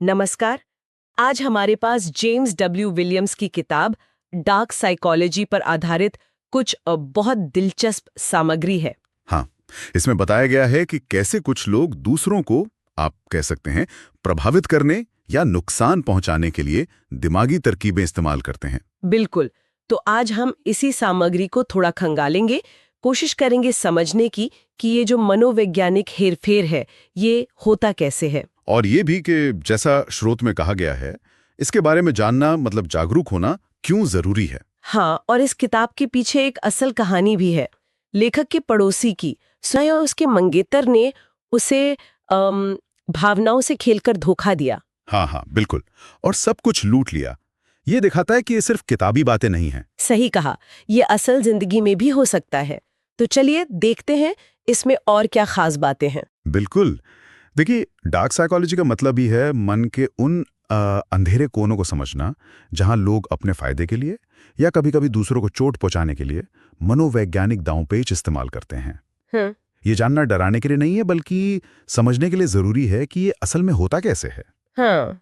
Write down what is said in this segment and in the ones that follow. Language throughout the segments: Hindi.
नमस्कार। आज हमारे पास जेम्स डब्ल्यू विलियम्स की किताब डार्क साइकोलॉजी पर आधारित कुछ बहुत दिलचस्प सामग्री है। हाँ, इसमें बताया गया है कि कैसे कुछ लोग दूसरों को, आप कह सकते हैं, प्रभावित करने या नुकसान पहुंचाने के लिए दिमागी तरकीबें इस्तेमाल करते हैं। बिल्कुल। तो आज हम इसी सामग्री को थोड़ा खंगालेंगे, कोशिश करेंगे समझने की कि ये जो मनोवैज्ञानिक हेरफेर है ये होता कैसे है। और ये भी कि जैसा स्रोत में कहा गया है, इसके बारे में जानना मतलब जागरूक होना क्यों जरूरी है। हाँ, और इस किताब के पीछे एक असल कहानी भी है, लेखक के पड़ोसी की। स्वयं उसके मंगेतर ने उसे भावनाओं से खेलकर धोखा दिया। हाँ हाँ, बिल्कुल। और सब कुछ लूट लिया। ये दिखाता है कि ये सिर्फ किताबी बातें नहीं हैं। सही कहा, ये असल जिंदगी में भी हो सकता है। तो चलिए देखते हैं इसमें और क्या खास बातें हैं। बिल्कुल। देखिए, डार्क साइकोलॉजी का मतलब ही है मन के उन अंधेरे कोनों को समझना जहां लोग अपने फायदे के लिए या कभी-कभी दूसरों को चोट पहुंचाने के लिए मनोवैज्ञानिक दांवपेच इस्तेमाल करते हैं। ये जानना डराने के लिए नहीं है, बल्कि समझने के लिए जरूरी है कि ये असल में होता कैसे है। हाँ,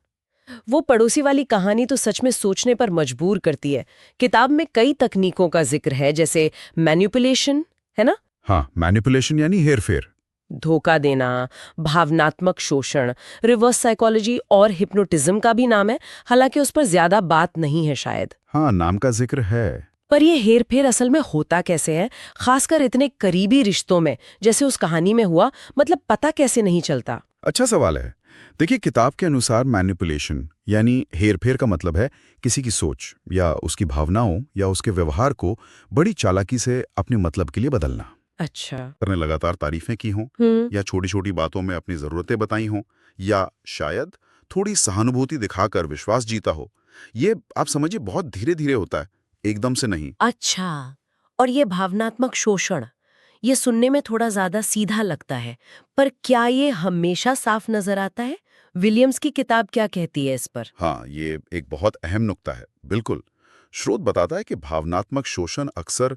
वो पड़ोसी वाली कहानी तो सच में सोचने पर मजबूर करती है। किताब में कई तकनीकों का जिक्र है, जैसे मैनिपुलेशन, है ना? हाँ, मैनिपुलेशन यानी हेरफेर। धोखा देना, भावनात्मक शोषण, रिवर्स साइकोलॉजी और हिप्नोटिज्म का भी नाम है, हालांकि उस पर ज्यादा बात नहीं है शायद। हाँ, नाम का जिक्र है। पर ये हेरफेर असल में होता कैसे है, खासकर इतने करीबी रिश्तों में जैसे उस कहानी में हुआ, मतलब पता कैसे नहीं चलता? अच्छा सवाल है। देखिए, किताब के अनुसार मैनिपुलेशन यानी हेरफेर का मतलब है किसी की सोच या उसकी भावनाओं या उसके व्यवहार को बड़ी चालाकी से अपने मतलब के लिए बदलना। अच्छा। करने लगातार तारीफें की हों या छोटी छोटी बातों में अपनी जरूरतें बताई हों या शायद थोड़ी सहानुभूति दिखाकर विश्वास जीता हो। ये आप समझिए बहुत धीरे धीरे होता है, एकदम से नहीं। अच्छा, और ये भावनात्मक शोषण, ये सुनने में थोड़ा ज्यादा सीधा लगता है, पर क्या ये हमेशा साफ नजर आता है? विलियम्स की किताब क्या कहती है इस पर? हाँ, ये एक बहुत अहम नुक्ता है। बिल्कुल। स्रोत बताता है कि भावनात्मक शोषण अक्सर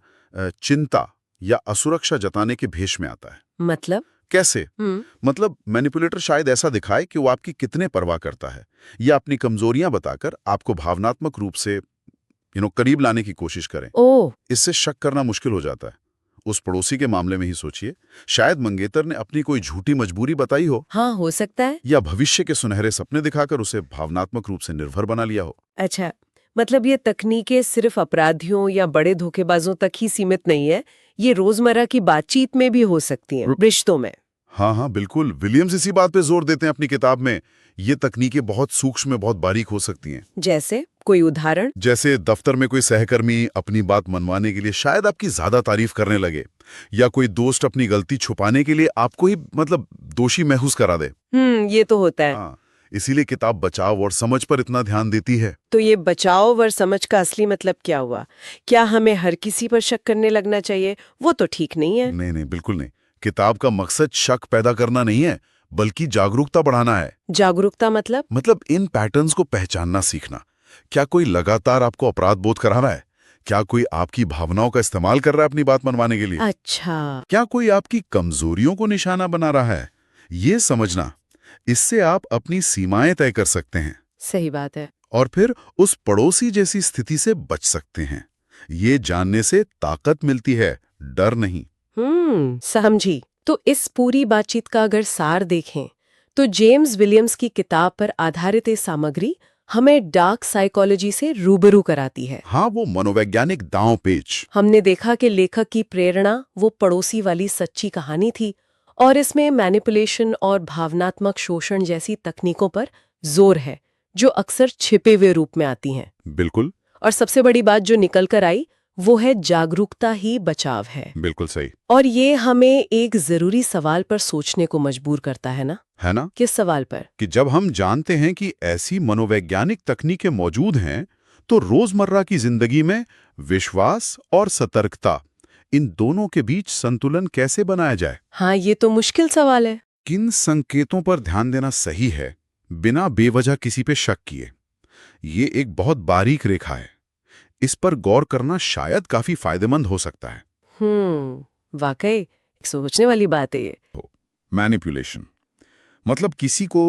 चिंता या असुरक्षा जताने के भेष में आता है। मतलब? कैसे? मतलब मैनिपुलेटर शायद ऐसा दिखाए कि वो आपकी कितने परवाह करता है, या अपनी कमजोरियां बताकर आपको भावनात्मक रूप से करीब लाने की कोशिश करें। ओह। इससे शक करना मुश्किल हो जाता है। उस पड़ोसी के मामले में ही सोचिए, शायद मंगेतर ने अपनी कोई झूठी मजबूरी बताई हो हाँ, हो सकता है। या भविष्य के सुनहरे सपने दिखाकर उसे भावनात्मक रूप से निर्भर बना लिया हो। अच्छा, मतलब ये तकनीकें सिर्फ अपराधियों या बड़े धोखेबाजों तक ही सीमित नहीं है, ये रोजमर्रा की बातचीत में भी हो सकती हैं, रिश्तों में। हाँ हाँ, बिल्कुल। विलियम्स इसी बात पे जोर देते हैं अपनी किताब में। ये तकनीकें बहुत सूक्ष्म, बहुत बारीक हो सकती हैं। जैसे कोई उदाहरण? जैसे दफ्तर में कोई सहकर्मी अपनी बात मनवाने के लिए शायद आपकी ज्यादा तारीफ करने लगे, या कोई दोस्त अपनी गलती छुपाने के लिए आपको ही मतलब दोषी महसूस करा दे। ये तो होता है। हाँ, इसीलिए किताब बचाव और समझ पर इतना ध्यान देती है। तो ये बचाव और समझ का असली मतलब क्या हुआ? क्या हमें हर किसी पर शक करने लगना चाहिए? वो तो ठीक नहीं है। नहीं नहीं, बिल्कुल नहीं। किताब का मकसद शक पैदा करना नहीं है, बल्कि जागरूकता बढ़ाना है। जागरूकता मतलब इन पैटर्न्स को पहचानना सीखना। क्या कोई लगातार आपको अपराध बोध करा रहा है? क्या कोई आपकी भावनाओं का इस्तेमाल कर रहा है अपनी बात मनवाने के लिए? अच्छा। क्या कोई आपकी कमजोरियों को निशाना बना रहा है? ये समझना, इससे आप अपनी सीमाएं तय कर सकते हैं सही बात है। और फिर उस पड़ोसी जैसी स्थिति से बच सकते हैं। ये जानने से ताकत मिलती है, डर नहीं। समझी। तो इस पूरी बातचीत का अगर सार देखें, तो जेम्स विलियम्स की किताब पर आधारित ये सामग्री हमें डार्क साइकोलॉजी से रूबरू कराती है। हाँ, वो मनोवैज्ञानिक दांव पेच। हमने देखा कि लेखक की प्रेरणा वो पड़ोसी वाली सच्ची कहानी थी, और इसमें मैनिपुलेशन और भावनात्मक शोषण जैसी तकनीकों पर जोर है, जो अक्सर छिपे हुए रूप में आती हैं। बिल्कुल। और सबसे बड़ी बात जो निकल कर आई वो है जागरूकता ही बचाव है। बिल्कुल सही। और ये हमें एक जरूरी सवाल पर सोचने को मजबूर करता है ना? किस सवाल पर? कि जब हम जानते हैं कि ऐसी मनोवैज्ञानिक तकनीकें मौजूद हैं, तो रोजमर्रा की जिंदगी में विश्वास और सतर्कता, इन दोनों के बीच संतुलन कैसे बनाया जाए? हाँ, ये तो मुश्किल सवाल है। किन संकेतों पर ध्यान देना सही है बिना बेवजह किसी पे शक किए? ये एक बहुत बारीक रेखा है। इस पर गौर करना शायद काफी फायदेमंद हो सकता है। वाकई एक सोचने वाली बात है ये। मैनिपुलेशन मतलब किसी को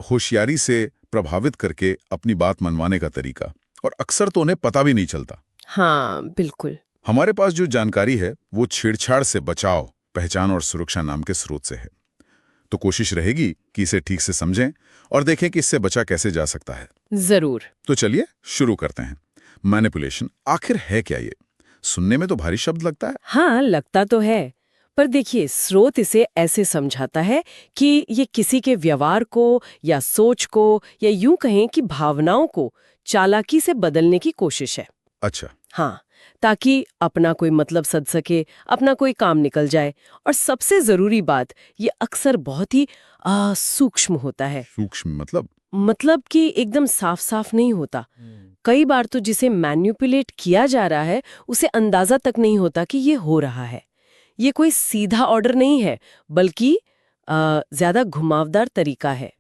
होशियारी से प्रभावित करके अपनी बात मनवाने का तरीका, और अक्सर तो उन्हें पता भी नहीं चलता। हाँ, बिल्कुल। हमारे पास जो जानकारी है वो छेड़छाड़ से बचाव, पहचान और सुरक्षा नाम के स्रोत से है। तो कोशिश रहेगी कि इसे ठीक से समझें और देखें कि इससे बचा कैसे जा सकता है। जरूर। तो चलिए शुरू करते हैं। मैनिपुलेशन आखिर है क्या? ये सुनने में तो भारी शब्द लगता है। हाँ, लगता तो है, पर देखिए स्रोत इसे ऐसे समझाता है कि ये किसी के व्यवहार को या सोच को या यूं कहें कि भावनाओं को चालाकी से बदलने की कोशिश है। अच्छा। हाँ, ताकि अपना कोई मतलब सध सके, अपना कोई काम निकल जाए। और सबसे जरूरी बात, ये अक्सर बहुत ही सूक्ष्म होता है। सूक्ष्म मतलब कि एकदम साफ साफ नहीं होता। कई बार तो जिसे मैनिपुलेट किया जा रहा है उसे अंदाजा तक नहीं होता कि ये हो रहा है। ये कोई सीधा ऑर्डर नहीं है, बल्कि ज्यादा घुमावदार तरीका है।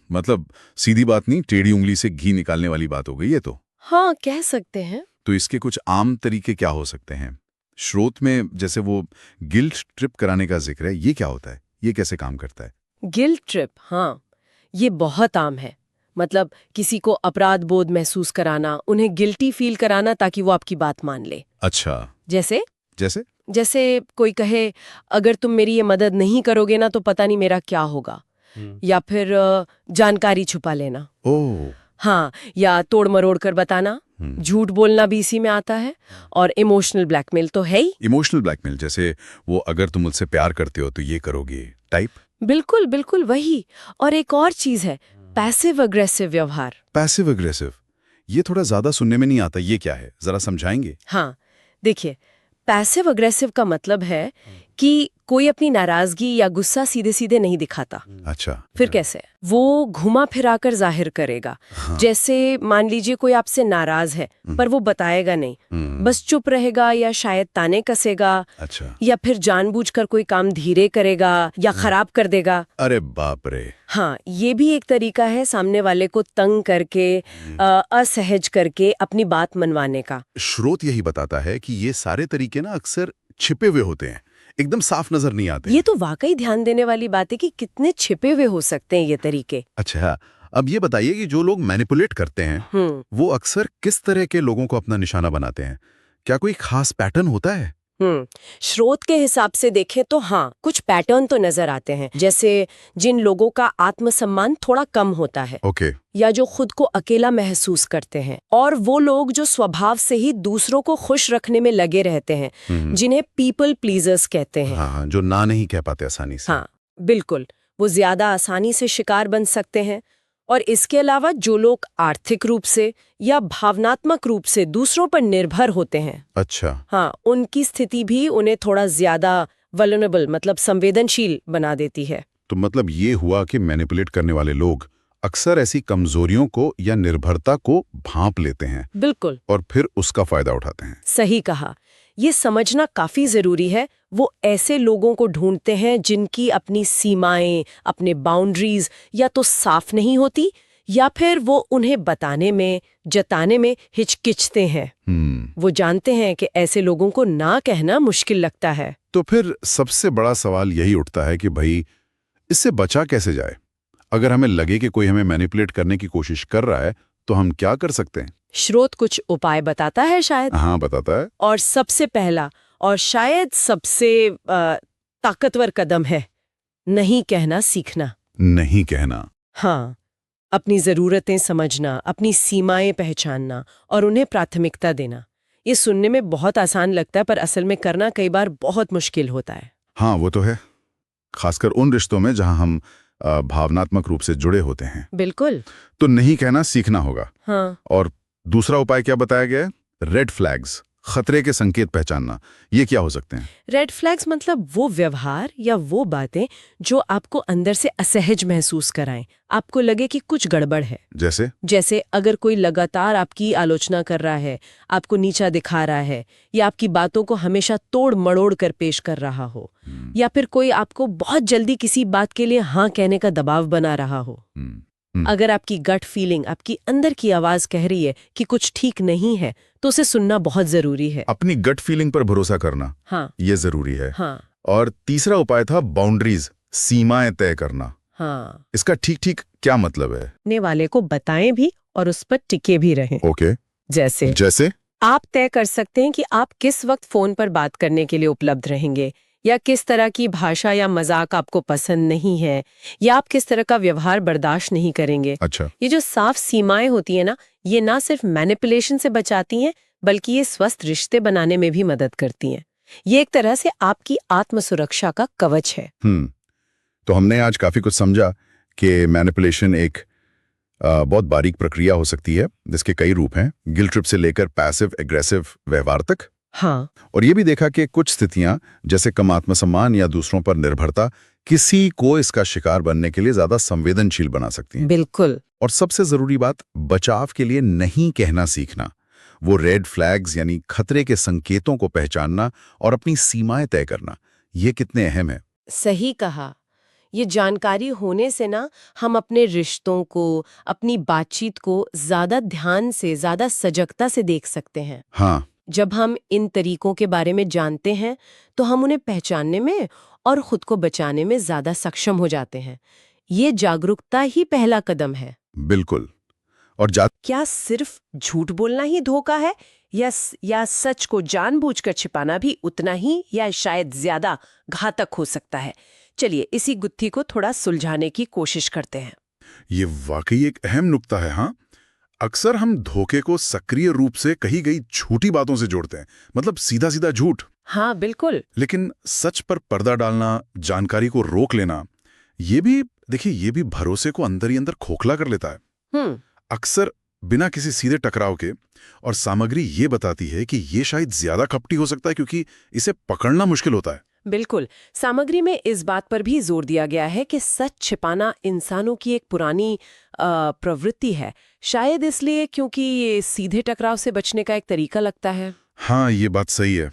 मतलब सीधी बात नहीं, टेढ़ी उंगली से घी निकालने वाली बात हो गई है तो। हाँ, कह सकते हैं। तो इसके कुछ आम तरीके क्या हो सकते हैं? स्रोत में जैसे वो गिल्ट ट्रिप कराने का जिक्र है, ये क्या होता है? ये कैसे काम करता है? गिल्ट ट्रिप, हाँ, ये बहुत आम है। मतलब किसी को अपराध बोध महसूस कराना, उन्हें गिल्टी फील कराना ताकि वो आपकी बात मान ले। अच्छा। जैसे जैसे जैसे कोई कहे, अगर तुम मेरी ये मदद नहीं करोगे ना तो पता नहीं मेरा क्या होगा। या फिर जानकारी छुपा लेना। ओह। हाँ, या तोड़ मरोड़ कर बताना। झूठ बोलना भी इसी में आता है। और इमोशनल ब्लैकमेल तो है ही। इमोशनल ब्लैकमेल जैसे वो अगर तुम मुझसे प्यार करते हो तो ये करोगे टाइप। बिल्कुल बिल्कुल वही। और एक और चीज है, पैसिव अग्रेसिव व्यवहार। पैसिव अग्रेसिव, ये थोड़ा ज्यादा सुनने में नहीं आता, ये क्या है? जरा समझाएंगे? हाँ, देखिए, पैसिव अग्रेसिव का मतलब है कि कोई अपनी नाराजगी या गुस्सा सीधे सीधे नहीं दिखाता। अच्छा। फिर कैसे? वो घुमा फिरा कर जाहिर करेगा। हाँ। जैसे मान लीजिए कोई आपसे नाराज है पर वो बताएगा नहीं, बस चुप रहेगा या शायद ताने कसेगा। अच्छा। या फिर जानबूझकर कोई काम धीरे करेगा या खराब कर देगा। अरे बाप रे। हाँ, ये भी एक तरीका है सामने वाले को तंग करके, असहज करके अपनी बात मनवाने का। स्रोत यही बताता है कि ये सारे तरीके ना अक्सर छिपे हुए होते हैं, एकदम साफ नजर नहीं आते। ये तो वाकई ध्यान देने वाली बात है कि कितने छिपे हुए हो सकते हैं ये तरीके। अच्छा, अब ये बताइए कि जो लोग मैनिपुलेट करते हैं वो अक्सर किस तरह के लोगों को अपना निशाना बनाते हैं? क्या कोई खास पैटर्न होता है? स्रोत के हिसाब से देखें तो हाँ, कुछ पैटर्न तो नजर आते हैं। जैसे जिन लोगों का आत्मसम्मान थोड़ा कम होता है। ओके। या जो खुद को अकेला महसूस करते हैं। और वो लोग जो स्वभाव से ही दूसरों को खुश रखने में लगे रहते हैं, जिन्हें पीपल प्लीजर्स कहते हैं। हाँ, जो ना नहीं कह पाते आसानी से। हाँ, बिल्कुल, वो ज्यादा आसानी से शिकार बन सकते हैं। और इसके अलावा जो लोग आर्थिक रूप से या भावनात्मक रूप से दूसरों पर निर्भर होते हैं, अच्छा। हाँ, उनकी स्थिति भी उन्हें थोड़ा ज्यादा वल्नरेबल, मतलब संवेदनशील बना देती है। तो मतलब ये हुआ कि मैनिपुलेट करने वाले लोग अक्सर ऐसी कमजोरियों को या निर्भरता को भांप लेते हैं। बिल्कुल। और फिर उसका फायदा उठाते हैं। सही कहा। ये समझना काफी जरूरी है। वो ऐसे लोगों को ढूंढते हैं जिनकी अपनी सीमाएं, अपने बाउंड्रीज या तो साफ नहीं होती या फिर वो उन्हें बताने में, जताने में हिचकिचते हैं। वो जानते हैं कि ऐसे लोगों को ना कहना मुश्किल लगता है। तो फिर सबसे बड़ा सवाल यही उठता है कि भाई इससे बचा कैसे जाए? अगर हमें लगे कि कोई हमें मैनिपुलेट करने की कोशिश कर रहा है तो हम क्या कर सकते हैं? स्रोत कुछ उपाय बताता है शायद। हाँ, बताता है। और सबसे पहला और शायद सबसे ताकतवर कदम है नहीं कहना सीखना। नहीं कहना। हाँ, अपनी जरूरतें समझना, अपनी सीमाएं पहचानना और उन्हें प्राथमिकता देना। ये सुनने में बहुत आसान लगता है पर असल में करना कई बार बहुत मुश्किल होता है। हाँ, वो तो है, खासकर उन रिश्तों में जहां हम भावनात्मक रूप से जुड़े होते हैं। बिल्कुल। तो नहीं कहना सीखना होगा। हाँ। और दूसरा उपाय क्या बताया गया है? रेड फ्लैग्स, खतरे के संकेत पहचानना। ये क्या हो सकते हैं? रेड फ्लैग्स मतलब वो व्यवहार या वो बातें जो आपको अंदर से असहज महसूस कराएं, आपको लगे कि कुछ गड़बड़ है। जैसे अगर कोई लगातार आपकी आलोचना कर रहा है, आपको नीचा दिखा रहा है या आपकी बातों को हमेशा तोड़ मड़ोड़ कर पेश कर रहा हो, या फिर कोई आपको बहुत जल्दी किसी बात के लिए हाँ कहने का दबाव बना रहा हो। अगर आपकी गट फीलिंग, आपकी अंदर की आवाज कह रही है कि कुछ ठीक नहीं है तो उसे सुनना बहुत जरूरी है। अपनी गट फीलिंग पर भरोसा करना, हाँ, ये जरूरी है। हाँ। और तीसरा उपाय था बाउंड्रीज, सीमाएं तय करना। हाँ, इसका ठीक ठीक क्या मतलब है? ने वाले को बताएं भी और उस पर टिके भी रहें। ओके, जैसे जैसे? आप तय कर सकते हैं कि आप किस वक्त फोन पर बात करने के लिए उपलब्ध रहेंगे, या किस तरह की भाषा या मजाक आपको पसंद नहीं है, या आप किस तरह का व्यवहार बर्दाश्त नहीं करेंगे। अच्छा, ये जो साफ सीमाएं होती है ना, ये ना सिर्फ मैनिपुलेशन से बचाती हैं, बल्कि ये स्वस्थ रिश्ते बनाने में भी मदद करती हैं। ये एक तरह से आपकी आत्म सुरक्षा का कवच है। तो हमने आज काफी कुछ समझा कि मैनिपुलेशन एक बहुत बारीक प्रक्रिया हो सकती है, जिसके कई रूप हैं, गिल्ट ट्रिप से लेकर पैसिव एग्रेसिव व्यवहार तक। हाँ, और ये भी देखा कि कुछ स्थितियां, जैसे कम आत्मसम्मान या दूसरों पर निर्भरता, किसी को इसका शिकार बनने के लिए ज्यादा संवेदनशील बना सकती हैं। बिल्कुल। और सबसे जरूरी बात, बचाव के लिए नहीं कहना सीखना, वो रेड फ्लैग्स यानी खतरे के संकेतों को पहचानना और अपनी सीमाएं तय करना, ये कितने अहम है। सही कहा। ये जानकारी होने से ना हम अपने रिश्तों को, अपनी बातचीत को ज्यादा ध्यान से, ज्यादा सजगता से देख सकते हैं। हाँ, जब हम इन तरीकों के बारे में जानते हैं तो हम उन्हें पहचानने में और खुद को बचाने में ज्यादा सक्षम हो जाते हैं। ये जागरूकता ही पहला कदम है। बिल्कुल। और क्या सिर्फ झूठ बोलना ही धोखा है, या सच को जानबूझकर छिपाना भी उतना ही या शायद ज्यादा घातक हो सकता है? चलिए इसी गुत्थी को थोड़ा सुलझाने की कोशिश करते हैं। ये वाकई एक अहम नुक्ता है। हाँ, अक्सर हम धोखे को सक्रिय रूप से कही गई झूठी बातों से जोड़ते हैं, मतलब सीधा सीधा झूठ। हाँ, बिल्कुल। लेकिन सच पर पर्दा डालना, जानकारी को रोक लेना, ये भी भरोसे को अंदर ही अंदर खोखला कर लेता है। अक्सर बिना किसी सीधे टकराव के। और सामग्री ये बताती है कि ये शायद ज्यादा कपटी हो सकता है क्योंकि इसे पकड़ना मुश्किल होता है। बिल्कुल। सामग्री में इस बात पर भी जोर दिया गया है कि सच छिपाना इंसानों की एक पुरानी प्रवृत्ति है, शायद इसलिए क्योंकि ये सीधे टकराव से बचने का एक तरीका लगता है। हाँ, ये बात सही है,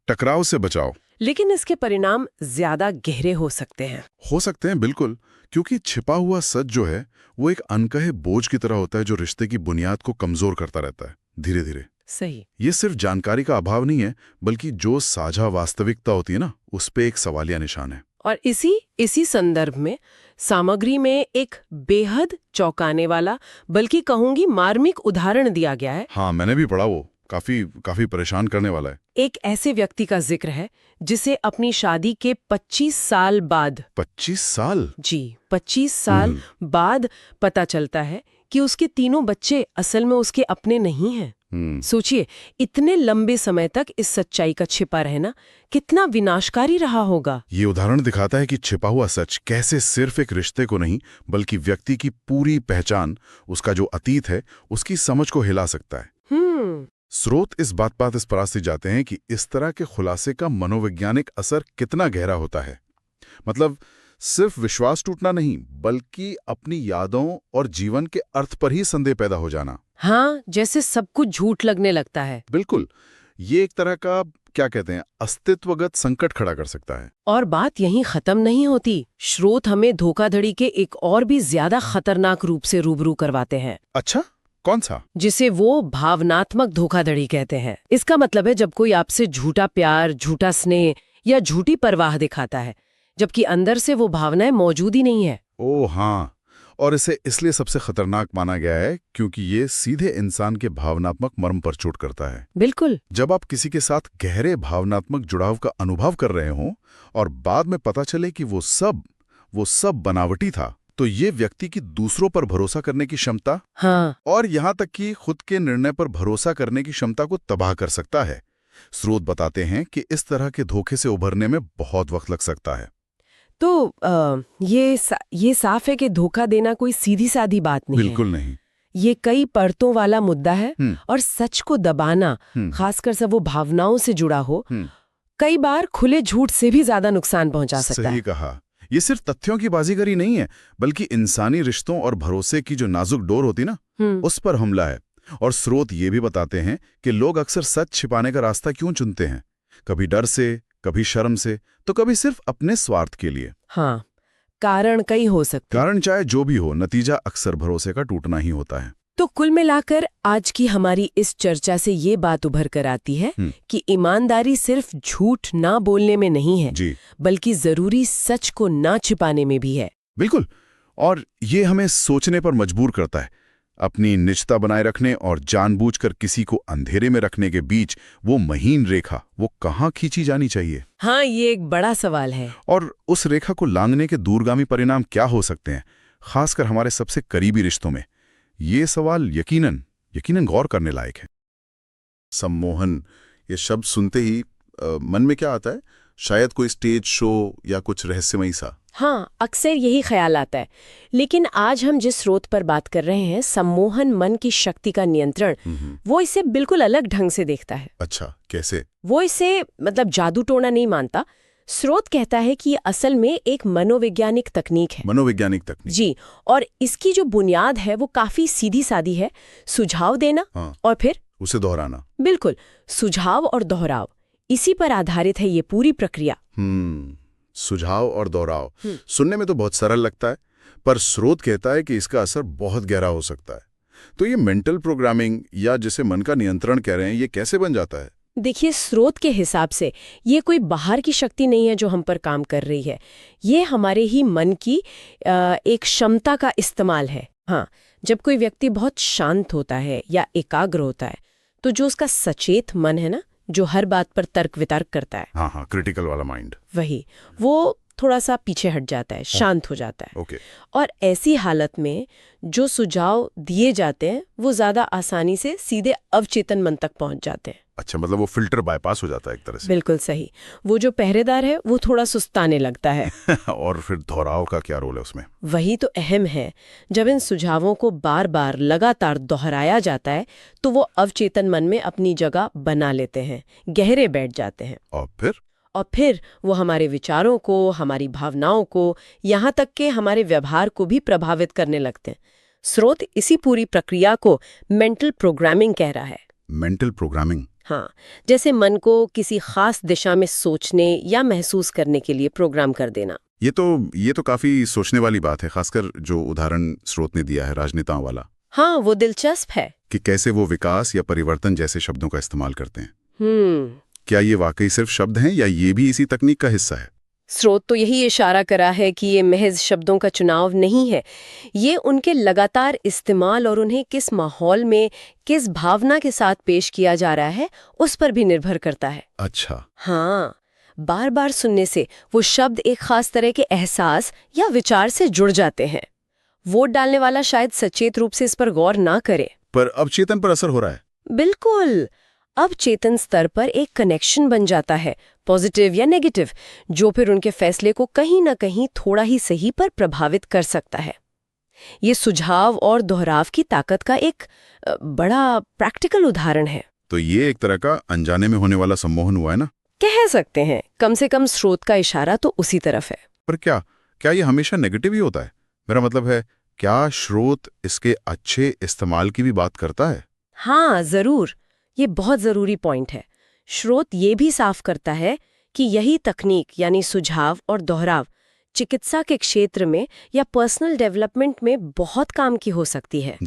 टकराव से बचाओ। लेकिन इसके परिणाम ज्यादा गहरे हो सकते हैं। बिल्कुल, क्योंकि छिपा हुआ सच जो है वो एक अनकहे बोझ की तरह होता है, जो रिश्ते की बुनियाद को कमजोर करता रहता है धीरे धीरे। सही। ये सिर्फ जानकारी का अभाव नहीं है, बल्कि जो साझा वास्तविकता होती है ना, उस पे एक सवालिया निशान है। और इसी संदर्भ में सामग्री में एक बेहद चौंकाने वाला, बल्कि कहूंगी मार्मिक उदाहरण दिया गया है। हाँ, मैंने भी पढ़ा, वो काफी परेशान करने वाला है। एक ऐसे व्यक्ति का जिक्र है जिसे अपनी शादी के 25 साल बाद 25 साल? जी, 25 साल बाद पता चलता है कि उसके तीनों बच्चे असल में उसके अपने नहीं हैं। सोचिए, इतने लंबे समय तक इस सच्चाई का छिपा रहना कितना विनाशकारी रहा होगा। ये उदाहरण दिखाता है कि छिपा हुआ सच कैसे सिर्फ एक रिश्ते को नहीं, बल्कि व्यक्ति की पूरी पहचान, उसका जो अतीत है, उसकी समझ को हिला सकता है। स्रोत इस बात इस परास्ती जाते हैं कि इस तरह के खुलासे का मनोवैज्ञानिक असर कितना गहरा होता है। मतलब सिर्फ विश्वास टूटना नहीं, बल्कि अपनी यादों और जीवन के अर्थ पर ही संदेह पैदा हो जाना। हाँ, जैसे सब कुछ झूठ लगने लगता है। बिल्कुल, ये एक तरह का क्या कहते हैं, अस्तित्वगत संकट खड़ा कर सकता है। और बात यहीं खत्म नहीं होती। स्रोत हमें धोखाधड़ी के एक और भी ज्यादा खतरनाक रूप से रूबरू करवाते हैं। अच्छा, कौन सा? जिसे वो भावनात्मक धोखाधड़ी कहते हैं। इसका मतलब है जब कोई आपसे झूठा प्यार, झूठा स्नेह या झूठी परवाह दिखाता है, जबकि अंदर से वो भावनाएं मौजूद ही नहीं है। ओह हाँ, और इसे इसलिए सबसे खतरनाक माना गया है क्योंकि ये सीधे इंसान के भावनात्मक मर्म पर चोट करता है। बिल्कुल। जब आप किसी के साथ गहरे भावनात्मक जुड़ाव का अनुभव कर रहे हो और बाद में पता चले कि वो सब बनावटी था, तो ये व्यक्ति की दूसरों पर भरोसा करने की क्षमता, हाँ, और यहाँ तक कि खुद के निर्णय पर भरोसा करने की क्षमता को तबाह कर सकता है। स्रोत बताते हैं कि इस तरह के धोखे से उभरने में बहुत वक्त लग सकता है। तो ये साफ है कि धोखा देना कोई सीधी सादी बात नहीं है। बिल्कुल नहीं। ये कई परतों वाला मुद्दा है, और सच को दबाना, खासकर सब वो भावनाओं से जुड़ा हो, कई बार खुले झूठ से भी ज्यादा नुकसान पहुंचा सकता है। सही कहा। ये सिर्फ तथ्यों की बाजीगरी नहीं है, बल्कि इंसानी रिश्तों और भरोसे की जो नाजुक डोर होती ना, उस पर हमला है। और स्रोत ये भी बताते हैं कि लोग अक्सर सच छिपाने का रास्ता क्यों चुनते हैं, कभी डर से, कभी शर्म से, तो कभी सिर्फ अपने स्वार्थ के लिए। हाँ, कारण कई हो सकते हैं। कारण चाहे जो भी हो, नतीजा अक्सर भरोसे का टूटना ही होता है। तो कुल मिलाकर आज की हमारी इस चर्चा से ये बात उभर कर आती है कि ईमानदारी सिर्फ झूठ ना बोलने में नहीं है, जी, बल्कि जरूरी सच को ना छिपाने में भी है। बिल्कुल। और ये हमें सोचने पर मजबूर करता है। अपनी निजता बनाए रखने और जानबूझकर किसी को अंधेरे में रखने के बीच वो महीन रेखा, वो कहाँ खींची जानी चाहिए? हाँ, ये एक बड़ा सवाल है। और उस रेखा को लांघने के दूरगामी परिणाम क्या हो सकते हैं, खासकर हमारे सबसे करीबी रिश्तों में? ये सवाल यकीनन गौर करने लायक है। सम्मोहन, ये शब्द सुनते ही मन में क्या आता है? शायद कोई स्टेज शो या कुछ रहस्यमयी सा। हाँ, अक्सर यही ख्याल आता है। लेकिन आज हम जिस स्रोत पर बात कर रहे हैं, सम्मोहन मन की शक्ति का नियंत्रण, वो इसे बिल्कुल अलग ढंग से देखता है। अच्छा, कैसे? वो इसे जादू टोना नहीं मानता। स्रोत कहता है कि ये असल में एक मनोवैज्ञानिक तकनीक है। मनोवैज्ञानिक तकनीक? जी, और इसकी जो बुनियाद है वो काफी सीधी सादी है। सुझाव देना, हाँ, और फिर उसे दोहराना। बिल्कुल, सुझाव और दोहराव, इसी पर आधारित है ये पूरी प्रक्रिया। सुझाव और दोहराव सुनने में तो बहुत सरल लगता है, पर स्रोत कहता है कि इसका असर बहुत गहरा हो सकता है। तो ये मेंटल प्रोग्रामिंग, या जिसे मन का नियंत्रण कह रहे हैं, ये कैसे बन जाता है? देखिए, स्रोत के हिसाब से ये कोई बाहर की शक्ति नहीं है जो हम पर काम कर रही है। ये हमारे ही मन की एक क्षमता का इस्तेमाल है। हाँ, जब कोई व्यक्ति बहुत शांत होता है या एकाग्र होता है, तो जो उसका सचेत मन है ना, जो हर बात पर तर्क वितर्क करता है, हाँ, क्रिटिकल वाला माइंड, वो थोड़ा सा पीछे हट जाता है, शांत हो जाता है। ओके। और ऐसी हालत में जो सुझाव दिए जाते हैं वो ज्यादा आसानी से सीधे अवचेतन मन तक पहुंच जाते हैं। अच्छा, मतलब वो फिल्टर बाईपास हो जाता है एक तरह से। बिल्कुल सही। वो जो पहरेदार है वो थोड़ा सुस्ताने लगता है। और फिर दोहराव का क्या रोल है उसमें? वही तो अहम है। जब इन सुझावों को बार बार लगातार दोहराया जाता है तो वो अवचेतन मन में अपनी जगह बना लेते हैं, गहरे बैठ जाते हैं। और फिर वो हमारे विचारों को, हमारी भावनाओं को, यहाँ तक के हमारे व्यवहार को भी प्रभावित करने लगते हैं। स्रोत इसी पूरी प्रक्रिया को मेंटल प्रोग्रामिंग कह रहा है। Mental programming? हाँ, जैसे मन को किसी खास दिशा में सोचने या महसूस करने के लिए प्रोग्राम कर देना। ये तो काफी सोचने वाली बात है, खासकर जो उदाहरण स्रोत ने दिया है राजनेताओं वाला। हाँ, वो दिलचस्प है कि कैसे वो विकास या परिवर्तन जैसे शब्दों का इस्तेमाल करते हैं। क्या ये वाकई सिर्फ शब्द हैं या ये भी इसी तकनीक का हिस्सा है? स्रोत तो यही इशारा करा है कि ये महज शब्दों का चुनाव नहीं है। ये उनके लगातार इस्तेमाल और उन्हें किस माहौल में, किस भावना के साथ पेश किया जा रहा है, उस पर भी निर्भर करता है। अच्छा। हाँ, बार बार सुनने से वो शब्द एक खास तरह के एहसास या विचार से जुड़ जाते हैं। वोट डालने वाला शायद सचेत रूप से इस पर गौर ना करे, पर अब चेतन पर असर हो रहा है। बिल्कुल, अब चेतन स्तर पर एक कनेक्शन बन जाता है, पॉजिटिव या नेगेटिव, जो फिर उनके फैसले को कहीं ना कहीं थोड़ा ही सही पर प्रभावित कर सकता है। ये सुझाव और दोहराव की ताकत का एक बड़ा प्रैक्टिकल उदाहरण है। तो ये एक तरह का अनजाने में होने वाला सम्मोहन हुआ है ना? कह सकते हैं। कम से कम स्रोत का इशारा तो उसी तरफ है। पर क्या ये हमेशा नेगेटिव ही होता है? मेरा मतलब है, क्या स्रोत इसके अच्छे इस्तेमाल की भी बात करता है? हाँ, जरूर। ये बहुत जरूरी पॉइंट है। स्रोत ये भी साफ करता है कि यही तकनीक यानी सुझाव और दोहराव चिकित्सा के क्षेत्र में या पर्सनल डेवलपमेंट में बहुत काम की हो सकती है।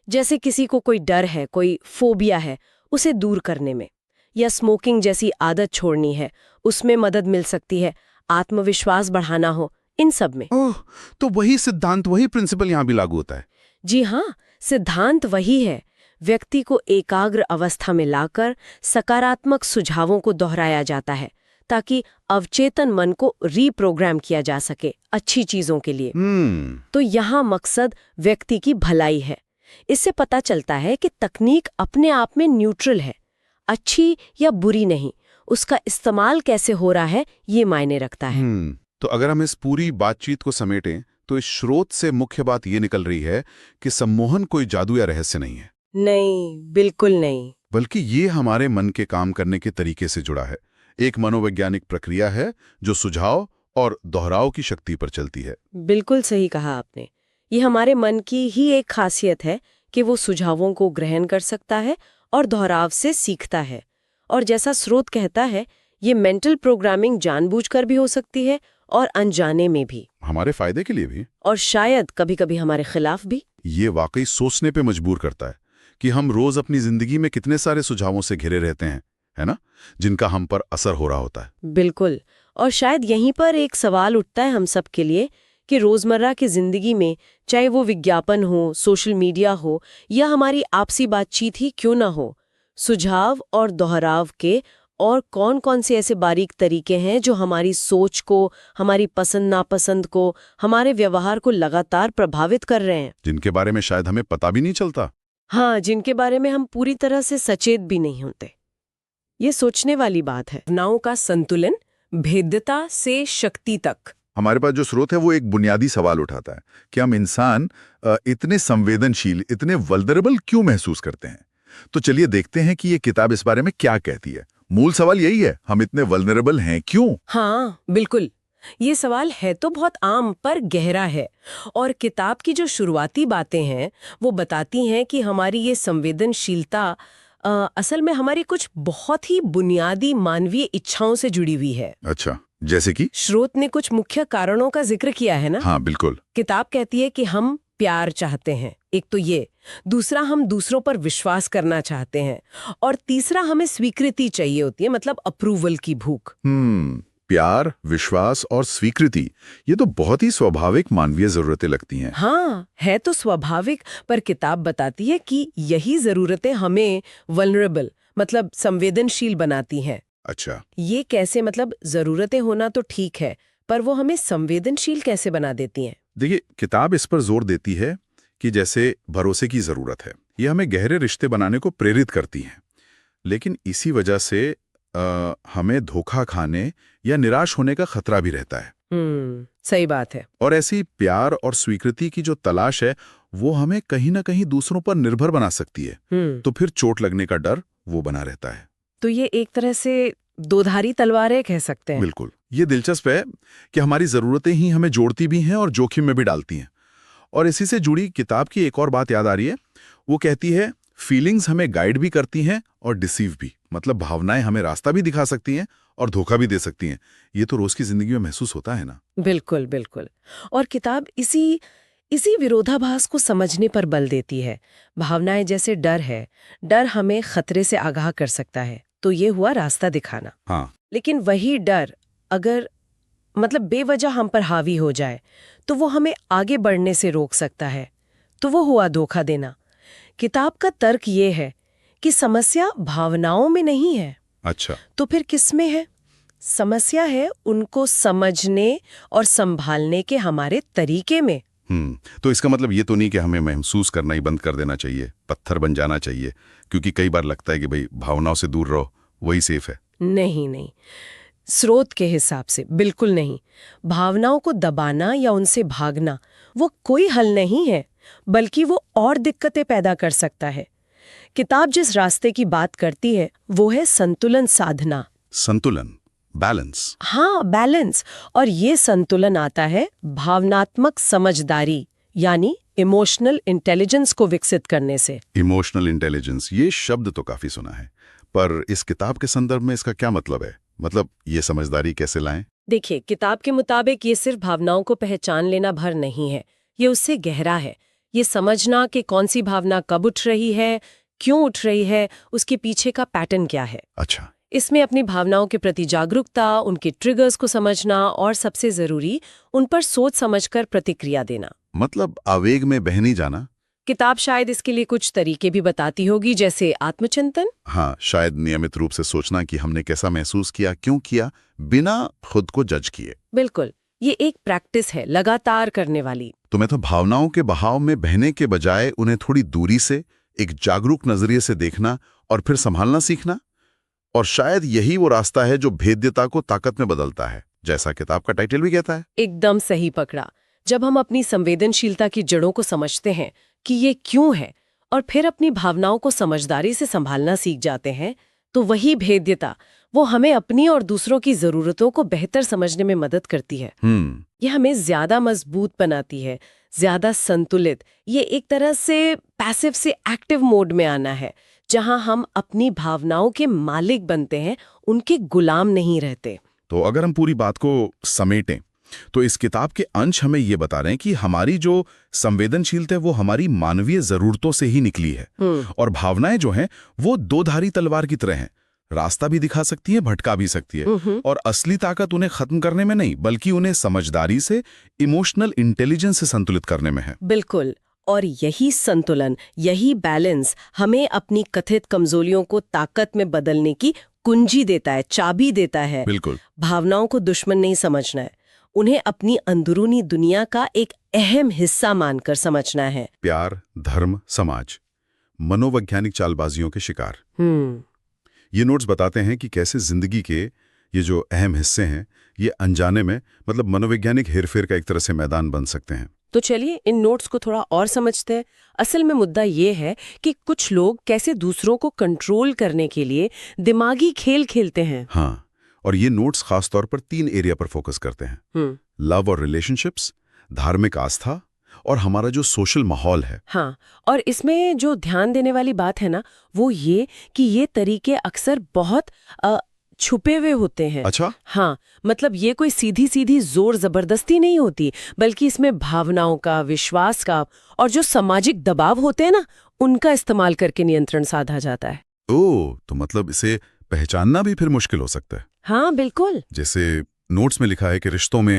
जैसे किसी को कोई डर है, कोई फोबिया है, उसे दूर करने में, या स्मोकिंग जैसी आदत छोड़नी है, उसमें मदद मिल सकती है। आत्मविश्वास बढ़ाना हो, इन सब में। तो वही सिद्धांत, वही प्रिंसिपल यहाँ भी लागू होता है? जी हाँ, सिद्धांत वही है। व्यक्ति को एकाग्र अवस्था में लाकर सकारात्मक सुझावों को दोहराया जाता है ताकि अवचेतन मन को रीप्रोग्राम किया जा सके अच्छी चीजों के लिए। तो यहाँ मकसद व्यक्ति की भलाई है। इससे पता चलता है कि तकनीक अपने आप में न्यूट्रल है, अच्छी या बुरी नहीं, उसका इस्तेमाल कैसे हो रहा है ये मायने रखता है। तो अगर हम इस पूरी बातचीत को समेटें तो इस स्रोत से मुख्य बात ये निकल रही है कि सम्मोहन कोई जादू या रहस्य नहीं है। नहीं, बिल्कुल नहीं। बल्कि ये हमारे मन के काम करने के तरीके से जुड़ा है। एक मनोवैज्ञानिक प्रक्रिया है जो सुझाव और दोहराव की शक्ति पर चलती है। बिल्कुल सही कहा आपने। ये हमारे मन की ही एक खासियत है कि वो सुझावों को ग्रहण कर सकता है और दोहराव से सीखता है। और जैसा स्रोत कहता है, ये मेंटल प्रोग्रामिंग जानबूझकर भी हो सकती है और अनजाने में भी, हमारे फायदे के लिए भी, और शायद कभी-कभी हमारे खिलाफ भी। ये वाकई सोचने पे मजबूर करता है कि हम रोज अपनी जिंदगी में कितने सारे सुझावों से घिरे रहते हैं, है ना, जिनका हम पर असर हो रहा होता है। बिल्कुल। और शायद यहीं पर एक सवाल उठता है हम सब के लिए कि रोजमर्रा की जिंदगी में, चाहे वो विज्ञापन हो, सोशल मीडिया हो या हमारी आपसी बातचीत ही क्यों ना हो, सुझाव और दोहराव के और कौन-कौन से ऐसे बारीक तरीके हैं जो हमारी सोच को, हमारी पसंद नापसंद को, हमारे व्यवहार को लगातार प्रभावित कर रहे हैं। जिनके बारे में शायद हमें पता भी नहीं चलता। हाँ, जिनके बारे में हम पूरी तरह से सचेत भी नहीं होते। ये सोचने वाली बात है। भावनाओं का संतुलन, भेद्यता से शक्ति तक। हमारे पास जो स्रोत है वो एक बुनियादी सवाल उठाता है कि हम इंसान इतने संवेदनशील, इतने वल्नरेबल क्यों महसूस करते हैं। तो चलिए देखते हैं कि ये किताब इस बारे में क्या कहती है। मूल सवाल यही है, हम इतने वल्नरेबल हैं क्यों? हाँ, बिल्कुल। ये सवाल है तो बहुत आम पर गहरा है, और किताब की जो शुरुआती बातें हैं वो बताती हैं कि हमारी ये संवेदनशीलता असल में हमारी कुछ बहुत ही बुनियादी मानवीय इच्छाओं से जुड़ी हुई है। अच्छा, जैसे कि? स्रोत ने कुछ मुख्य कारणों का जिक्र किया है ना। हाँ, बिल्कुल। किताब कहती है कि हम प्यार चाहते हैं, एक तो ये, दूसरा हम दूसरों पर विश्वास करना चाहते हैं, और तीसरा हमें स्वीकृति चाहिए होती है, मतलब अप्रूवल की भूख। प्यार, विश्वास और स्वीकृति, ये तो बहुत ही स्वाभाविक मानवीय जरूरतें लगती हैं। हाँ, है तो स्वाभाविक, पर किताब बताती है कि यही जरूरतें हमें वल्नरेबल, मतलब संवेदनशील बनाती हैं। अच्छा, ये कैसे? मतलब जरूरतें होना तो ठीक है, पर वो हमें संवेदनशील कैसे बना देती हैं? देखिए, किताब इस पर जोर देती है कि जैसे भरोसे की जरूरत है, ये हमें गहरे रिश्ते बनाने को प्रेरित करती हैं, लेकिन इसी वजह से हमें धोखा खाने या निराश होने का खतरा भी रहता है। सही बात है। और ऐसी प्यार और स्वीकृति की जो तलाश है वो हमें कहीं ना कहीं दूसरों पर निर्भर बना सकती है। तो फिर चोट लगने का डर वो बना रहता है। तो ये एक तरह से दोधारी तलवारें कह सकते हैं। बिल्कुल। ये दिलचस्प है कि हमारी जरूरतें ही हमें जोड़ती भी हैं और जोखिम में भी डालती हैं। और इसी से जुड़ी किताब की एक और बात याद आ रही है। वो कहती है फीलिंग्स हमें गाइड भी करती हैं और डिसीव भी, मतलब भावनाएं हमें रास्ता भी दिखा सकती हैं और धोखा भी दे सकती हैं। ये तो रोज की जिंदगी में महसूस होता है ना। बिल्कुल बिल्कुल। और किताब इसी विरोधाभास को समझने पर बल देती है। भावनाएं जैसे डर है, डर हमें खतरे से आगाह कर सकता है, तो ये हुआ रास्ता दिखाना। हाँ। लेकिन वही डर अगर मतलब बेवजह हम पर हावी हो जाए तो वो हमें आगे बढ़ने से रोक सकता है, तो वो हुआ धोखा देना। किताब का तर्क ये है कि समस्या भावनाओं में नहीं है। अच्छा, तो फिर किस में है? समस्या है उनको समझने और संभालने के हमारे तरीके में। तो इसका मतलब ये तो नहीं कि हमें महसूस करना ही बंद कर देना चाहिए, पत्थर बन जाना चाहिए, क्योंकि कई बार लगता है कि भाई भावनाओं से दूर रहो, वही सेफ है। नहीं नहीं, स्रोत के हिसाब से बिल्कुल नहीं। भावनाओं को दबाना या उनसे भागना वो कोई हल नहीं है, बल्कि वो और दिक्कतें पैदा कर सकता है। किताब जिस रास्ते की बात करती है वो है संतुलन साधना। संतुलन, बैलेंस। हाँ, बैलेंस। और ये संतुलन आता है भावनात्मक समझदारी यानी इमोशनल इंटेलिजेंस को विकसित करने से। इमोशनल इंटेलिजेंस, ये शब्द तो काफी सुना है, पर इस किताब के संदर्भ में इसका क्या मतलब है? मतलब ये समझदारी कैसे लाएं? देखिए, किताब के मुताबिक ये सिर्फ भावनाओं को पहचान लेना भर नहीं है, ये उससे गहरा है। ये समझना कि कौन सी भावना कब उठ रही है, क्यों उठ रही है, उसके पीछे का पैटर्न क्या है। अच्छा। इसमें अपनी भावनाओं के प्रति जागरूकता, उनके ट्रिगर्स को समझना और सबसे जरूरी उन पर सोच समझकर प्रतिक्रिया देना। मतलब आवेग में बह नहीं जाना। किताब शायद इसके लिए कुछ तरीके भी बताती होगी, जैसे आत्मचिंतन। हाँ, शायद नियमित रूप से सोचना कि हमने कैसा महसूस किया, क्यों किया, बिना खुद को जज किए। बिल्कुल, ये एक प्रैक्टिस है लगातार करने वाली। तो मैं तो भावनाओं के बहाव में बहने के बजाय उन्हें थोड़ी दूरी से, एक जागरूक नजरिए से देखना और फिर संभालना सीखना। और शायद यही वो रास्ता है जो भेद्यता को ताकत में बदलता है, जैसा किताब का टाइटल भी कहता है। एकदम सही पकड़ा। जब हम अपनी संवेदनशीलता की जड़ों को समझते हैं कि ये क्यों है, और फिर अपनी भावनाओं को समझदारी से संभालना सीख जाते हैं, तो वही भेद्यता वो हमें अपनी और दूसरों की जरूरतों को बेहतर समझने में मदद करती है। ये हमें ज्यादा मजबूत बनाती है, ज्यादा संतुलित। ये एक तरह से पैसिव से एक्टिव मोड में आना है, जहां हम अपनी भावनाओं के मालिक बनते हैं, उनके गुलाम नहीं रहते। तो अगर हम पूरी बात को समेटें तो इस किताब के अंश हमें ये बता रहे हैं कि हमारी जो संवेदनशीलता है वो हमारी मानवीय जरूरतों से ही निकली है, और भावनाएं जो हैं वो दो धारी तलवार की तरह हैं। रास्ता भी दिखा सकती है, भटका भी सकती है। और असली ताकत उन्हें खत्म करने में नहीं, बल्कि उन्हें समझदारी से, इमोशनल इंटेलिजेंस से संतुलित करने में है। बिल्कुल। और यही संतुलन, यही बैलेंस हमें अपनी कथित कमजोरियों को ताकत में बदलने की कुंजी देता है, चाबी देता है। बिल्कुल। भावनाओं को दुश्मन नहीं समझना है, उन्हें अपनी अंदरूनी दुनिया का एक अहम हिस्सा मानकर समझना है। प्यार, धर्म, समाज, मनोवैज्ञानिक चालबाजियों के शिकार। ये नोट्स बताते हैं कि कैसे जिंदगी के ये जो अहम हिस्से हैं, ये अनजाने में मतलब मनोवैज्ञानिक हेरफेर का एक तरह से मैदान बन सकते हैं। तो चलिए इन नोट्स को थोड़ा और समझते हैं। असल में मुद्दा ये है कि कुछ लोग कैसे दूसरों को कंट्रोल करने के लिए दिमागी खेल खेलते हैं। हाँ, और ये नोट्स खासतौर पर 3 एरिया पर फोकस करते हैं। लव और रिलेशनशिप्स, धार्मिक आस्था और हमारा जो सोशल माहौल है। हाँ, और इसमें जो ध्यान देने वाली बात है ना, वो ये कि ये तरीके अक्सर बहुत छुपे हुए होते हैं। अच्छा। हाँ, मतलब ये कोई सीधी सीधी जोर जबरदस्ती नहीं होती, बल्कि इसमें भावनाओं का, विश्वास का और जो सामाजिक दबाव होते हैं ना, उनका इस्तेमाल करके नियंत्रण साधा जाता है। ओह, तो मतलब इसे पहचानना भी फिर मुश्किल हो सकता है। हाँ बिल्कुल। जैसे नोट्स में लिखा है कि रिश्तों में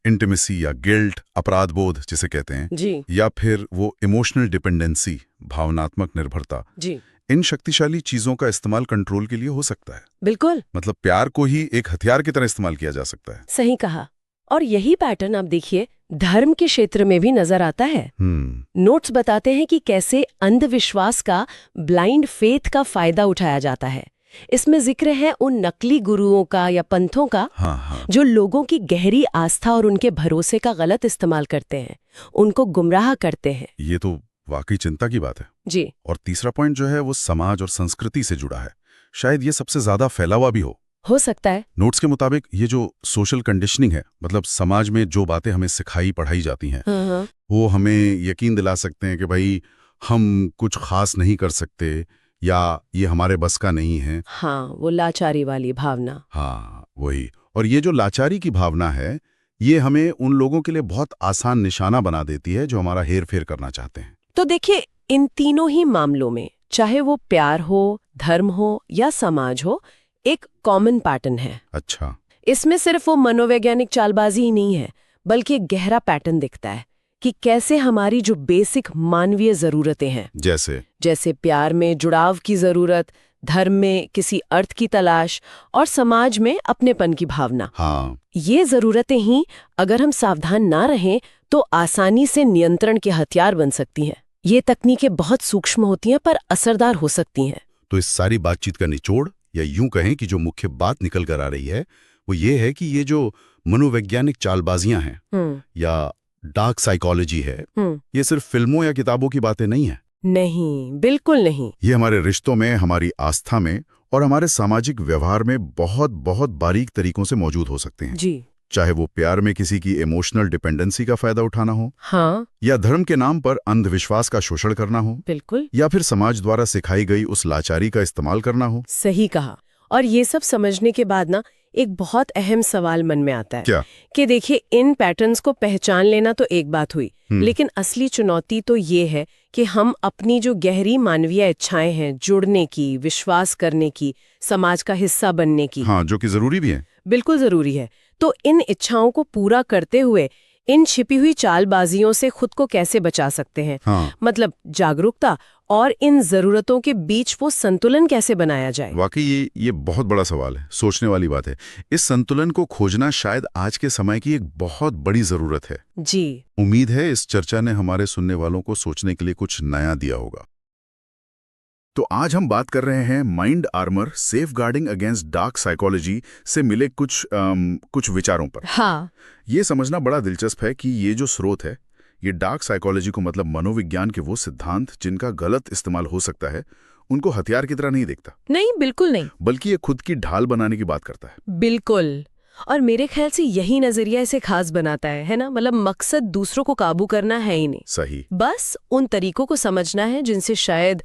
इंटिमेसी या गिल्ट, अपराध बोध जिसे कहते हैं जी। या फिर वो इमोशनल डिपेंडेंसी, भावनात्मक निर्भरता, जी। इन शक्तिशाली चीजों का इस्तेमाल कंट्रोल के लिए हो सकता है। बिल्कुल। मतलब प्यार को ही एक हथियार की तरह इस्तेमाल किया जा सकता है। सही कहा। और यही पैटर्न आप देखिए धर्म के क्षेत्र में भी नजर आता है। नोट्स बताते हैं कि कैसे अंधविश्वास का, ब्लाइंड फेथ का फायदा उठाया जाता है। इसमें जिक्र है उन नकली गुरुओं का या पंथों का, जो लोगों की गहरी आस्था और उनके भरोसे का गलत इस्तेमाल करते हैं, उनको गुमराह करते हैं। ये तो वाकई चिंता की बात है जी। और तीसरा पॉइंट जो है वो समाज और संस्कृति से जुड़ा है। शायद ये सबसे ज्यादा फैला हुआ भी हो सकता है। नोट्स के मुताबिक ये जो सोशल कंडीशनिंग है, मतलब समाज में जो बातें हमें सिखाई पढ़ाई जाती हैं, वो हमें यकीन दिला सकते हैं कि भाई हम कुछ खास नहीं कर सकते या ये हमारे बस का नहीं है। हाँ, वो लाचारी वाली भावना। हाँ, वही। और ये जो लाचारी की भावना है, ये हमें उन लोगों के लिए बहुत आसान निशाना बना देती है जो हमारा हेर फेर करना चाहते हैं। तो देखिए इन तीनों ही मामलों में, चाहे वो प्यार हो, धर्म हो या समाज हो, एक कॉमन पैटर्न है। अच्छा। इसमें सिर्फ वो मनोवैज्ञानिक चालबाजी ही नहीं है, बल्कि एक गहरा पैटर्न दिखता है कि कैसे हमारी जो बेसिक मानवीय जरूरतें हैं, जैसे प्यार में जुड़ाव की जरूरत, धर्म में किसी अर्थ की तलाश और समाज में अपनेपन की भावना, ये जरूरतें ही अगर हम सावधान ना रहें तो आसानी से नियंत्रण के हथियार बन सकती हैं। ये तकनीकें बहुत सूक्ष्म होती हैं पर असरदार हो सकती हैं। तो इस सारी बातचीत का निचोड़, या यूं कहें कि जो मुख्य बात निकल कर आ रही है, वो ये है कि ये जो मनोवैज्ञानिक चालबाजियां हैं या डार्क साइकोलॉजी है, ये सिर्फ फिल्मों या किताबों की बातें नहीं है। नहीं, बिल्कुल नहीं। ये हमारे रिश्तों में, हमारी आस्था में और हमारे सामाजिक व्यवहार में बहुत बहुत बारीक तरीकों से मौजूद हो सकते हैं। जी। चाहे वो प्यार में किसी की इमोशनल डिपेंडेंसी का फायदा उठाना हो, हाँ, या धर्म के नाम पर अंधविश्वास का शोषण करना हो, बिल्कुल, या फिर समाज द्वारा सिखाई गई उस लाचारी का इस्तेमाल करना हो। सही कहा। और ये सब समझने के बाद ना एक बहुत अहम सवाल मन में आता है। क्या? कि देखिए इन पैटर्न्स को पहचान लेना तो एक बात हुई, लेकिन असली चुनौती तो ये है कि हम अपनी जो गहरी मानवीय इच्छाएं हैं, जुड़ने की, विश्वास करने की, समाज का हिस्सा बनने की, हाँ, जो कि जरूरी भी है। बिल्कुल जरूरी है। तो इन इच्छाओं को पूरा करते हुए इन छिपी हुई चालबाजियों से खुद को कैसे बचा सकते हैं? मतलब जागरूकता और इन जरूरतों के बीच वो संतुलन कैसे बनाया जाए? वाकई ये बहुत बड़ा सवाल है, सोचने वाली बात है। इस संतुलन को खोजना शायद आज के समय की एक बहुत बड़ी जरूरत है। जी। उम्मीद है इस चर्चा ने हमारे सुनने वालों को सोचने के लिए कुछ नया दिया होगा। तो आज हम बात कर रहे हैं mind armour safeguarding against dark psychology से मिले कुछ विचारों पर। हाँ। ये समझना बड़ा दिलचस्प है कि ये जो स्रोत है, ये डार्क साइकोलॉजी को, मतलब मनोविज्ञान के वो सिद्धांत जिनका गलत इस्तेमाल हो सकता है, उनको हथियार की तरह नहीं देखता। नहीं, बिल्कुल नहीं। बल्कि ये खुद की ढाल बनाने की बात करता है। बिल्कुल। और मेरे ख्याल से यही नजरिया इसे खास बनाता है ना? मतलब मकसद दूसरों को काबू करना है ही नहीं। सही। बस उन तरीकों को समझना है जिनसे शायद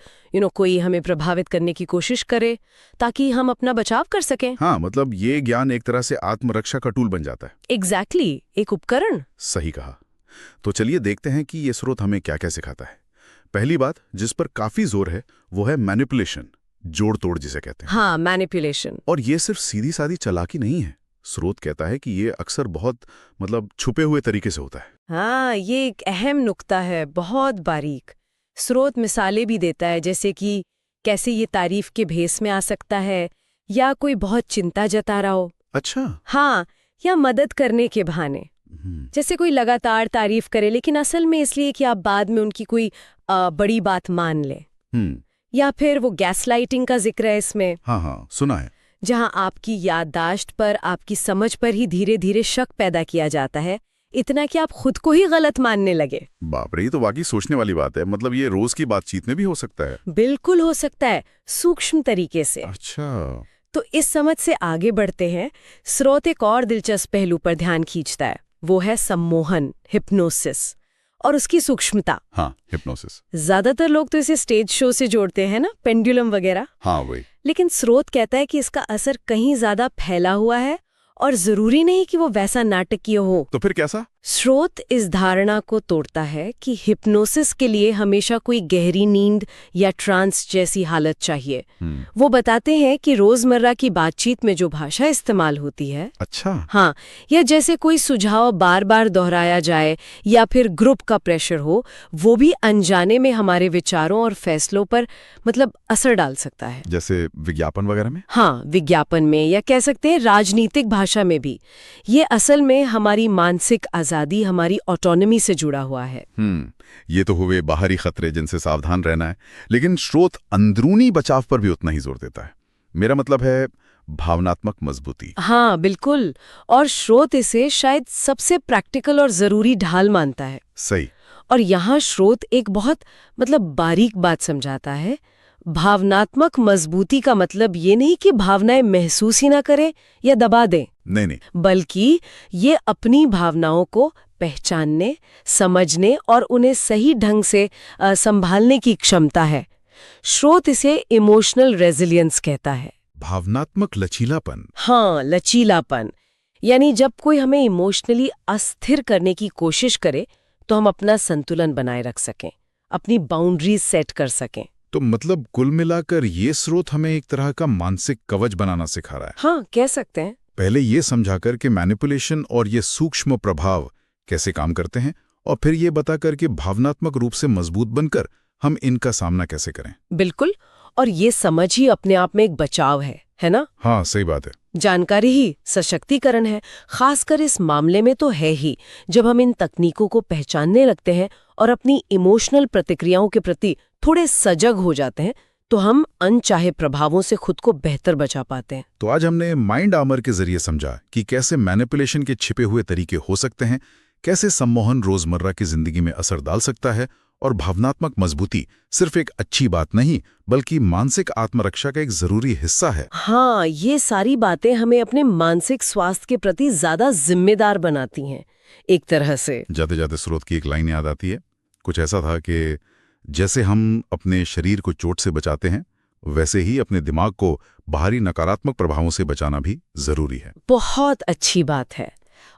कोई हमें प्रभावित करने की कोशिश करे ताकि हम अपना बचाव कर सकें। हाँ, मतलब ये ज्ञान एक तरह से आत्मरक्षा का टूल बन जाता है। एग्जैक्टली, एक उपकरण। सही कहा। तो चलिए देखते हैं कि ये स्रोत हमें क्या क्या सिखाता है। पहली बात जिस पर काफी जोर है वो है मैनिपुलेशन, जोड़ तोड़ जिसे कहते हैं। हाँ, मैनिपुलेशन। और ये सिर्फ सीधी सादी चालाकी नहीं है। स्रोत कहता है कि ये अक्सर बहुत छुपे हुए तरीके से होता है। हाँ, ये एक अहम नुक्ता है, बहुत बारीक। स्रोत मिसालें भी देता है, जैसे कि कैसे ये तारीफ के भेस में आ सकता है, या कोई बहुत चिंता जता रहा हो। अच्छा। हाँ, या मदद करने के बहाने। जैसे कोई लगातार तारीफ करे, लेकिन असल में इसलिए कि आप बाद में उनकी कोई बड़ी बात मान ले। या फिर वो गैसलाइटिंग का जिक्र है इसमें। हाँ, सुना है। जहां आपकी याददाश्त पर, आपकी समझ पर ही धीरे धीरे शक पैदा किया जाता है, इतना कि आप खुद को ही गलत मानने लगे। बाप रे, ये तो वाकई सोचने वाली बात है। मतलब ये रोज की बातचीत में भी हो सकता है। बिल्कुल हो सकता है, सूक्ष्म तरीके से। अच्छा। तो इस समझ से आगे बढ़ते हैं। स्रोत एक और दिलचस्प पहलू पर ध्यान खींचता है, वो है सम्मोहन, हिप्नोसिस, और उसकी सूक्ष्मता। हाँ, हिप्नोसिस। ज्यादातर लोग तो इसे स्टेज शो से जोड़ते हैं ना, पेंडुलम वगैरह। हाँ, वही। लेकिन स्रोत कहता है कि इसका असर कहीं ज्यादा फैला हुआ है, और जरूरी नहीं कि वो वैसा नाटकीय हो। तो फिर कैसा? स्रोत इस धारणा को तोड़ता है कि हिप्नोसिस के लिए हमेशा कोई गहरी नींद या ट्रांस जैसी हालत चाहिए। वो बताते हैं कि रोजमर्रा की बातचीत में जो भाषा इस्तेमाल होती है, अच्छा, हाँ, या जैसे कोई सुझाव बार बार दोहराया जाए, या फिर ग्रुप का प्रेशर हो, वो भी अनजाने में हमारे विचारों और फैसलों पर असर डाल सकता है। जैसे विज्ञापन वगैरह में। हाँ, विज्ञापन में, या कह सकते हैं राजनीतिक भाषा में भी। ये असल में हमारी मानसिक आजादी, हमारी ऑटोनॉमी से जुड़ा हुआ है। ये तो हुए बाहरी खतरे जिनसे सावधान रहना है, लेकिन स्रोत अंदरूनी बचाव पर भी उतना ही जोर देता है। मेरा मतलब है भावनात्मक मजबूती। हाँ, बिल्कुल। और स्रोत इसे शायद सबसे प्रैक्टिकल और जरूरी ढाल मानता है। सही। और यहाँ स्रोत एक बहुत बारीक बात समझाता है। भावनात्मक मजबूती का मतलब ये नहीं कि भावनाएं महसूस ही ना करें या दबा दें। नहीं, बल्कि ये अपनी भावनाओं को पहचानने, समझने और उन्हें सही ढंग से संभालने की क्षमता है। स्रोत इसे इमोशनल रेजिलियंस कहता है। भावनात्मक लचीलापन। हाँ, लचीलापन। यानी जब कोई हमें इमोशनली अस्थिर करने की कोशिश करे, तो हम अपना संतुलन बनाए रख सकें, अपनी बाउंड्रीज सेट कर सकें। तो मतलब कुल मिलाकर ये स्रोत हमें एक तरह का मानसिक कवच बनाना सिखा रहा है। हाँ, कह सकते हैं। पहले ये समझाकर कि मैनिपुलेशन और ये सूक्ष्म प्रभाव कैसे काम करते हैं, और फिर ये बताकर कि भावनात्मक रूप से मजबूत बनकर हम इनका सामना कैसे करें। बिल्कुल। और ये समझ ही अपने आप में एक बचाव है ना? हाँ, सही बात है। जानकारी ही सशक्तिकरण है। खासकर इस मामले में तो है ही, जब हम इन तकनीकों को पहचानने लगते हैं और अपनी इमोशनल प्रतिक्रियाओं के प्रति थोड़े सजग हो जाते हैं, तो हम अनचाहे प्रभावों से खुद को बेहतर बचा पाते हैं। तो आज हमने माइंड आर्मर के जरिए समझा कि कैसे मैनिपुलेशन के छिपे हुए तरीके हो सकते हैं, कैसे सम्मोहन रोजमर्रा की जिंदगी में असर डाल सकता है, और भावनात्मक मजबूती सिर्फ एक अच्छी बात नहीं बल्कि मानसिक आत्मरक्षा का एक जरूरी हिस्सा है। हाँ, ये सारी बातें हमें अपने मानसिक स्वास्थ्य के प्रति ज्यादा जिम्मेदार बनाती हैं एक तरह से। जाते जाते स्रोत की एक लाइन याद आती है। कुछ ऐसा था कि जैसे हम अपने शरीर को चोट से बचाते हैं, वैसे ही अपने दिमाग को बाहरी नकारात्मक प्रभावों से बचाना भी जरूरी है। बहुत अच्छी बात है।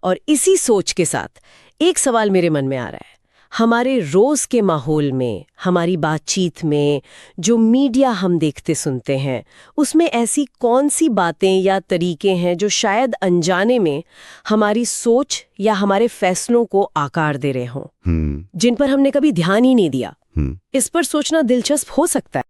और इसी सोच के साथ एक सवाल मेरे मन में आ रहा है। हमारे रोज के माहौल में, हमारी बातचीत में, जो मीडिया हम देखते सुनते हैं, उसमें ऐसी कौन सी बातें या तरीके हैं जो शायद अनजाने में हमारी सोच या हमारे फैसलों को आकार दे रहे हों, जिन पर हमने कभी ध्यान ही नहीं दिया? इस पर सोचना दिलचस्प हो सकता है।